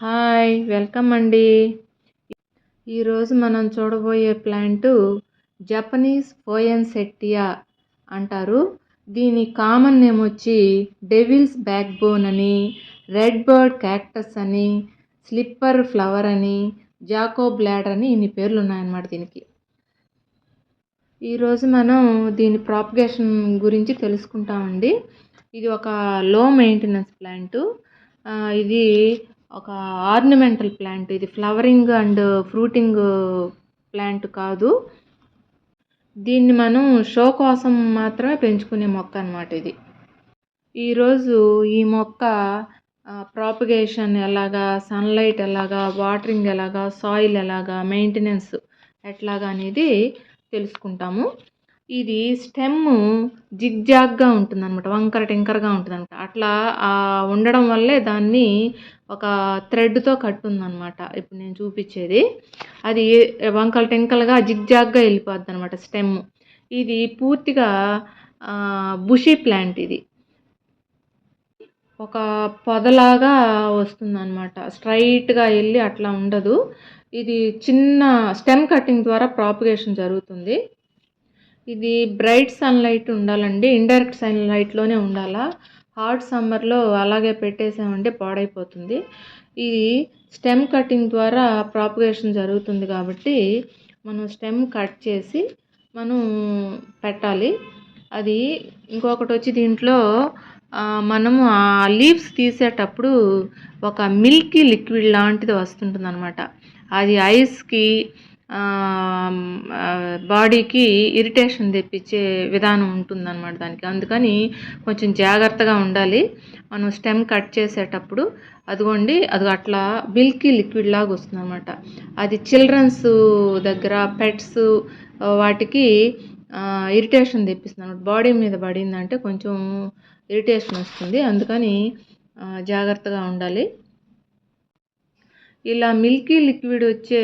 Hi, welcome అండి. ఈరోజు మనం చూడబోయే ప్లాంటు జపనీస్ పోయిన్సెట్టియా అంటారు. దీని కామన్ నేమ్ వచ్చి డెవిల్స్ బ్యాక్ బోన్ అని, రెడ్ బర్డ్ క్యాక్టస్ అని, స్లిప్పర్ ఫ్లవర్ అని, జాకోబ్ లాడర్ అని ఇన్ని పేర్లు ఉన్నాయన్నమాట దీనికి. ఈరోజు మనం దీని ప్రాపగేషన్ గురించి తెలుసుకుంటామండి. ఇది ఒక లో మెయింటెనెన్స్ ప్లాంటు. ఇది ఒక ఆర్నమెంటల్ ప్లాంట్. ఇది ఫ్లవరింగ్ అండ్ ఫ్రూటింగ్ ప్లాంట్ కాదు. దీన్ని మనం షో కోసం మాత్రమే పెంచుకునే మొక్క అన్నమాట ఇది. ఈరోజు ఈ మొక్క ప్రాపగేషన్ ఎలాగా, సన్లైట్ ఎలాగా, వాటరింగ్ ఎలాగా, సాయిల్ ఎలాగా, మెయింటెనెన్స్ ఎట్లాగా అనేది తెలుసుకుంటాము. ఇది స్టెమ్ జిగ్జాగ్గా ఉంటుందన్నమాట, వంకర టింకరగా ఉంటుందన్నమాట. అట్లా ఉండడం వల్లే దాన్ని ఒక థ్రెడ్తో కట్టుందన్నమాట. ఇప్పుడు నేను చూపించేది అది వంకల టింకలుగా జిగ్జాగ్గా వెళ్ళిపోద్ది అనమాట స్టెమ్. ఇది పూర్తిగా బుషీ ప్లాంట్. ఇది ఒక పొదలాగా వస్తుందన్నమాట, స్ట్రైట్గా వెళ్ళి అట్లా ఉండదు. ఇది చిన్న స్టెమ్ కటింగ్ ద్వారా ప్రాపగేషన్ జరుగుతుంది. ఇది బ్రైట్ సన్లైట్ ఉండాలండి, ఇండైరెక్ట్ సన్లైట్లోనే ఉండాలా. హాట్ సమ్మర్లో అలాగే పెట్టేసామంటే పాడైపోతుంది. ఇది స్టెమ్ కటింగ్ ద్వారా ప్రాపగేషన్ జరుగుతుంది కాబట్టి మనం స్టెమ్ కట్ చేసి మనం పెట్టాలి. అది ఇంకొకటి వచ్చి దీంట్లో మనము ఆ లీవ్స్ తీసేటప్పుడు ఒక మిల్కీ లిక్విడ్ లాంటిది వస్తుంటుంది అనమాట. అది ఐస్కి బాడీకి ఇరిటేషన్ తెప్పించే విధానం ఉంటుందన్నమాట దానికి. అందుకని కొంచెం జాగ్రత్తగా ఉండాలి మనం స్టెమ్ కట్ చేసేటప్పుడు. అదిగోండి, అది అట్లా మిల్కీ లిక్విడ్ లాగా వస్తుంది అనమాట. అది చిల్డ్రన్స్ దగ్గర, పెట్స్ వాటికి ఇరిటేషన్ తెప్పిస్తుంది అనమాట. బాడీ మీద పడిందంటే కొంచెం ఇరిటేషన్ వస్తుంది, అందుకని జాగ్రత్తగా ఉండాలి. ఇలా మిల్కీ లిక్విడ్ వచ్చే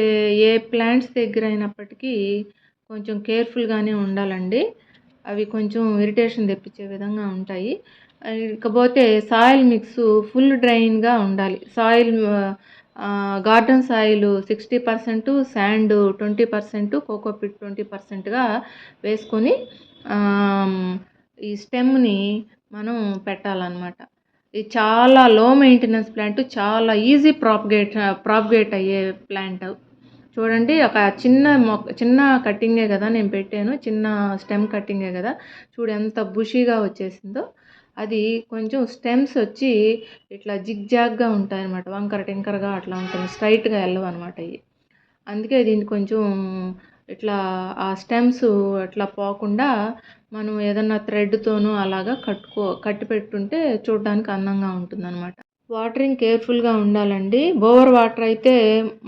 ఏ ప్లాంట్స్ దగ్గర అయినప్పటికీ కొంచెం కేర్ఫుల్గానే ఉండాలండి. అవి కొంచెం ఇరిటేషన్ తెప్పించే విధంగా ఉంటాయి. ఇకపోతే సాయిల్ మిక్స్ ఫుల్ డ్రైన్గా ఉండాలి. Soil garden soil 60%, sand 20%, cocopeat 20%గా వేసుకొని ఈ స్టెమ్ని మనం పెట్టాలన్నమాట. ఇది చాలా లో మెయింటెనెన్స్ ప్లాంట్, చాలా ఈజీ ప్రాపగేట్ అయ్యే ప్లాంట్. చూడండి, ఒక చిన్న కట్టింగే కదా నేను పెట్టాను, చిన్న స్టెమ్ కట్టింగే కదా. చూడు ఎంత బుషీగా వచ్చేసిందో. అది కొంచెం స్టెమ్స్ వచ్చి ఇట్లా జిగ్జాగ్గా ఉంటాయి అనమాట, వంకర టింకరగా అట్లా ఉంటుంది, స్ట్రైట్గా వెళ్ళవు అనమాట ఇవి. అందుకే దీన్ని కొంచెం ఇట్లా ఆ స్టెమ్స్ అట్లా పోకుండా మనం ఏదన్నా థ్రెడ్తోనూ అలాగా కట్టి పెట్టుంటే చూడడానికి అందంగా ఉంటుందన్నమాట. వాటరింగ్ కేర్ఫుల్గా ఉండాలండి. ఓవర్ వాటర్ అయితే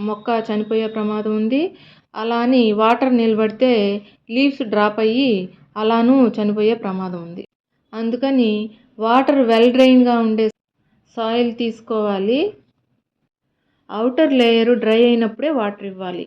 మొక్క చనిపోయే ప్రమాదం ఉంది. అలా అని వాటర్ నిలబడితే లీవ్స్ డ్రాప్ అయ్యి అలానూ చనిపోయే ప్రమాదం ఉంది. అందుకని వాటర్ వెల్ డ్రైన్గా ఉండే సాయిల్ తీసుకోవాలి. అవుటర్ లేయరు డ్రై అయినప్పుడే వాటర్ ఇవ్వాలి.